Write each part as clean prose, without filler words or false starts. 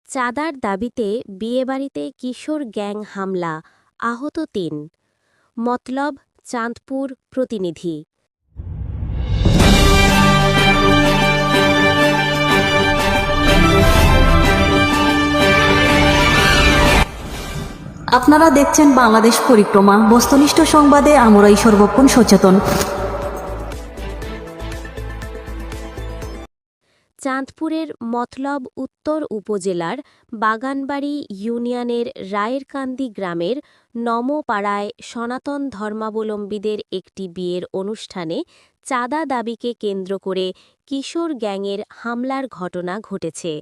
চাঁদার দাবিতে বিয়েবাড়িতে কিশোর গ্যাং হামলা, আহত ৩। মতলব চাঁদপুর প্রতিনিধি। আপনারা দেখছেন বাংলাদেশ পরিক্রমা, বস্তুনিষ্ঠ সংবাদে আমরাই সর্বক্ষণ সচেতন। চাঁদপুরের মতলব উত্তর উপজেলার বাগানবাড়ি ইউনিয়নের রায়েরকান্দি গ্রামের নমপাড়ায় সনাতন ধর্মাবলম্বীদের একটি বিয়ের অনুষ্ঠানে চাঁদা দাবিকে কেন্দ্র করে কিশোর গ্যাংয়ের হামলার ঘটনা ঘটেছে।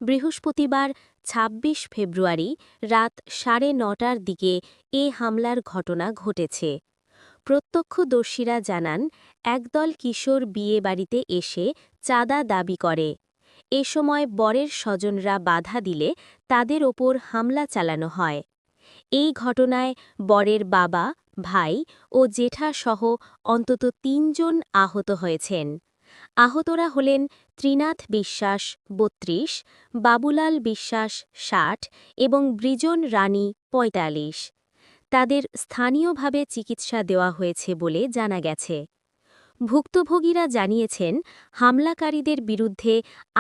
বৃহস্পতিবার ২৬ ফেব্রুয়ারি রাত ৯:৩০টার দিকে এ হামলার ঘটনা ঘটেছে। প্রত্যক্ষদর্শীরা জানান, একদল কিশোর বিয়ে বাড়িতে এসে চাঁদা দাবি করে। এ সময় বরের স্বজনরা বাধা দিলে তাদের ওপর হামলা চালানো হয়। এই ঘটনায় বরের বাবা, ভাই ও জেঠাসহ অন্তত ৩ জন আহত হয়েছেন। আহতরা হলেন ত্রিনাথ বিশ্বাস ৩২, বাবুলাল বিশ্বাস ৬০ এবং বৃজন রানী ৪৫। তাদের স্থানীয়ভাবে চিকিৎসা দেওয়া হয়েছে বলে জানা গেছে। ভুক্তভোগীরা জানিয়েছেন, হামলাকারীদের বিরুদ্ধে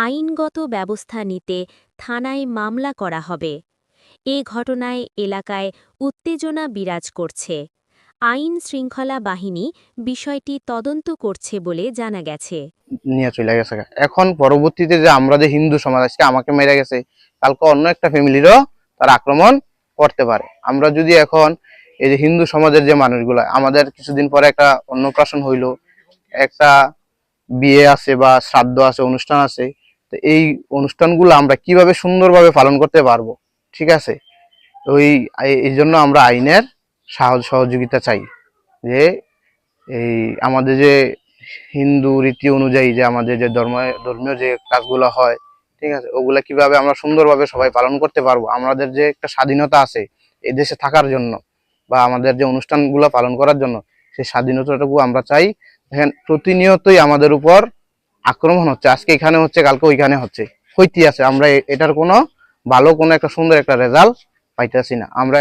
আইনগত ব্যবস্থা নিতে থানায় মামলা করা হবে। এ ঘটনায় এলাকায় উত্তেজনা বিরাজ করছে। আইন শৃঙ্খলা বাহিনী বিষয়টি তদন্ত করছে বলে জানা গেছে। নিয়ে চলে গেছে। এখন পরবর্তীতে যে আমরা যে হিন্দু সমাজ, আজকে আমাকে মেরে গেছে, কালকে অন্য একটা ফ্যামিলিরও তারা আক্রমণ করতে পারে। আমরা যদি এখন এই যে হিন্দু সমাজের যে মানুষগুলা, আমাদের কিছুদিন পরে একটা অন্নপ্রাশন হইলো, একটা বিয়ে আছে বা শ্রাদ্ধ আছে, অনুষ্ঠান আছে, তো এই অনুষ্ঠানগুলো আমরা কিভাবে সুন্দরভাবে পালন করতে পারবো, ঠিক আছে? তো এই জন্য আমরা আইনের সহযোগিতা চাই, যে এই আমাদের যে হিন্দু রীতি অনুযায়ী যে আমাদের যে ধর্মীয় যে কাজগুলো হয়, ঠিক আছে, ওগুলা কিভাবে আমরা সুন্দরভাবে সবাই পালন করতে পারবো। আমাদের যে একটা স্বাধীনতা আছে এই দেশে থাকার জন্য বা আমাদের যে অনুষ্ঠানগুলো পালন করার জন্য, সেই স্বাধীনতাটুকু আমরা চাই। দেখেন, প্রতিনিয়তই আমাদের উপর আক্রমণ হচ্ছে, আজকে এখানে হচ্ছে, কালকে ওইখানে হচ্ছে, হইতে আছে। আমরা এটার কোনো ভালো কোনো একটা সুন্দর একটা রেজাল্ট পাইতেছি না। আমরা